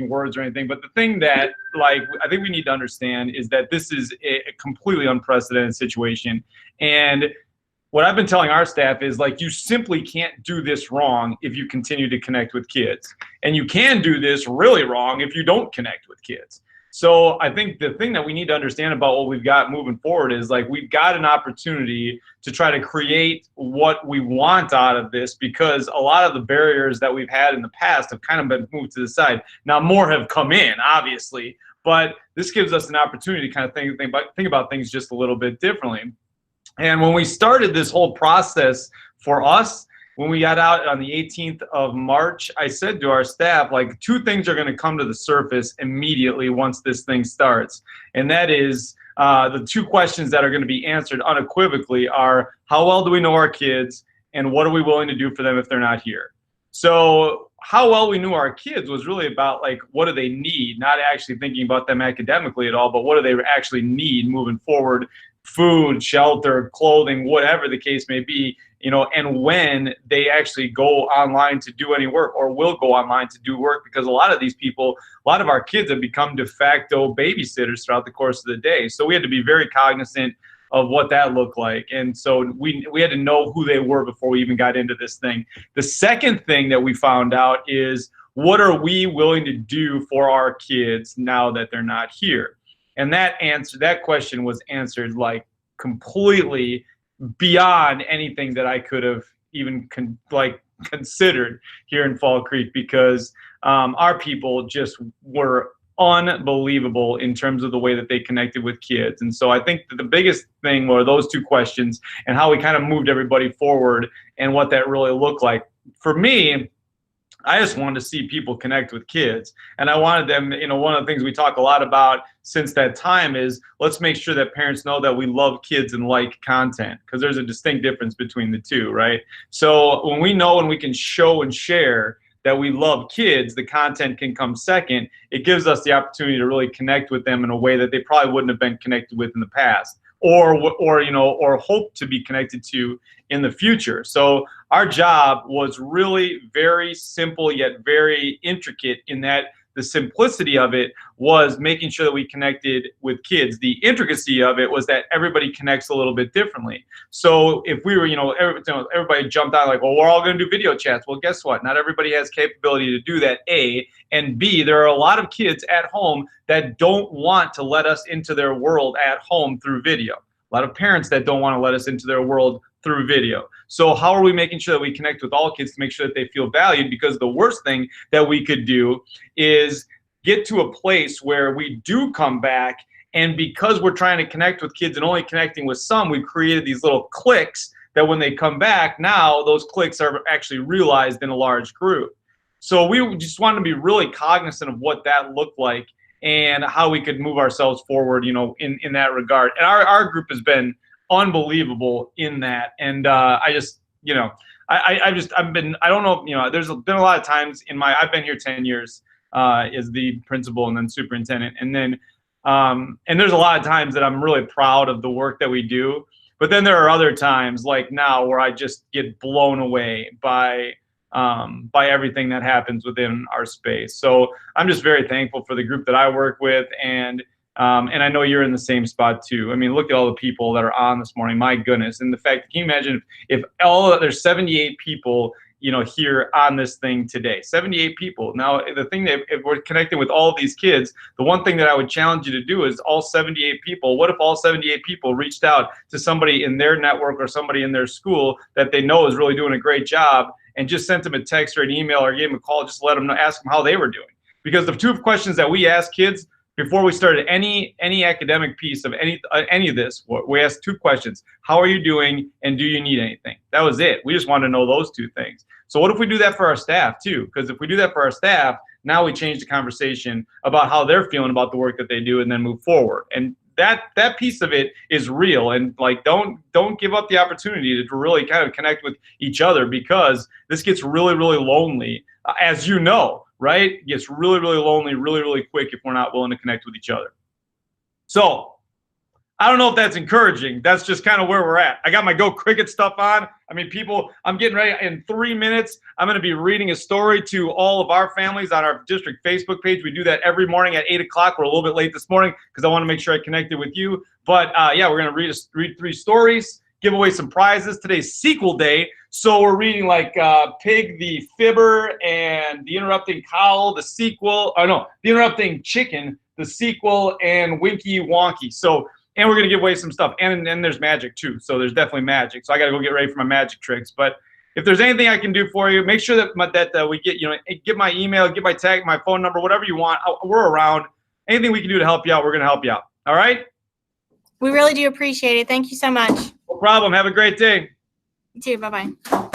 words or anything, but the thing that like I think we need to understand is that this is a completely unprecedented situation. And what I've been telling our staff is like, you simply can't do this wrong if you continue to connect with kids. And you can do this really wrong if you don't connect with kids. So I think the thing that we need to understand about what we've got moving forward is like, we've got an opportunity to try to create what we want out of this, because a lot of the barriers that we've had in the past have kind of been moved to the side. Now more have come in, obviously, but this gives us an opportunity to kind of think about things just a little bit differently. And when we started this whole process for us, when we got out on the 18th of March, I said to our staff, like, two things are going to come to the surface immediately once this thing starts. And that is the two questions that are going to be answered unequivocally are, how well do we know our kids, and what are we willing to do for them if they're not here? So how well we knew our kids was really about like, what do they need, not actually thinking about them academically at all, but what do they actually need moving forward: food, shelter, clothing, whatever the case may be, you know, and when they actually go online to do any work or will go online to do work, because a lot of these people, a lot of our kids have become de facto babysitters throughout the course of the day. So we had to be very cognizant of what that looked like. And so we had to know who they were before we even got into this thing. The second thing that we found out is, what are we willing to do for our kids now that they're not here? And that question was answered like completely beyond anything that I could have even considered here in Fall Creek, because our people just were unbelievable in terms of the way that they connected with kids. And so I think that the biggest thing were those two questions and how we kind of moved everybody forward and what that really looked like. For me, I just wanted to see people connect with kids. And I wanted them, you know, one of the things we talk a lot about since that time is, let's make sure that parents know that we love kids and like content, because there's a distinct difference between the two, right? So when we know and we can show and share that we love kids, the content can come second. It gives us the opportunity to really connect with them in a way that they probably wouldn't have been connected with in the past, or you know, or hope to be connected to in the future. So our job was really very simple yet very intricate, in that the simplicity of it was making sure that we connected with kids. The intricacy of it was that everybody connects a little bit differently. So if we were, everybody jumped on like, well, we're all going to do video chats. Well, guess what? Not everybody has capability to do that, A. And B, there are a lot of kids at home that don't want to let us into their world at home through video. A lot of parents that don't want to let us into their world through video. So how are we making sure that we connect with all kids to make sure that they feel valued? Because the worst thing that we could do is get to a place where we do come back, and because we're trying to connect with kids and only connecting with some, we've created these little cliques that when they come back, now those cliques are actually realized in a large group. So we just wanted to be really cognizant of what that looked like and how we could move ourselves forward, you know, in that regard. And our group has been unbelievable in that. And I just, you know, I don't know, you know, there's been a lot of times I've been here 10 years as the principal and then superintendent. And then, and there's a lot of times that I'm really proud of the work that we do. But then there are other times like now where I just get blown away by everything that happens within our space. So I'm just very thankful for the group that I work with, and I know you're in the same spot too. I mean, look at all the people that are on this morning. My goodness. And the fact, can you imagine if there's 78 people, you know, here on this thing today, 78 people. Now, the thing that if we're connecting with all of these kids, the one thing that I would challenge you to do is all 78 people. What if all 78 people reached out to somebody in their network or somebody in their school that they know is really doing a great job, and just sent them a text or an email or gave them a call, just let them know, ask them how they were doing? Because the two questions that we ask kids before we started any academic piece of any of this, we asked two questions: how are you doing, and do you need anything? That was it. We just wanted to know those two things. So what if we do that for our staff too? Because if we do that for our staff, now we change the conversation about how they're feeling about the work that they do, and then move forward. And that piece of it is real. And like, don't give up the opportunity to really kind of connect with each other, because this gets really, really lonely, as you know, right? It gets really, really lonely really, really quick if we're not willing to connect with each other. So I don't know if that's encouraging. That's just kind of where we're at. I got my Go Cricket stuff on. I mean, people, I'm getting ready. In 3 minutes, I'm going to be reading a story to all of our families on our district Facebook page. We do that every morning at 8 o'clock. We're a little bit late this morning because I want to make sure I connected with you. But yeah, we're going to read 3 stories, give away some prizes. Today's sequel day. So we're reading like Pig the Fibber and The Interrupting Cow, the sequel. Oh, no, The Interrupting Chicken, the sequel, and Winky Wonky. So, and we're going to give away some stuff. And there's magic, too. So there's definitely magic. So I got to go get ready for my magic tricks. But if there's anything I can do for you, make sure that we get, get my email, get my tag, my phone number, whatever you want. We're around. Anything we can do to help you out, we're going to help you out. All right? We really do appreciate it. Thank you so much. No problem. Have a great day. You too. Bye-bye.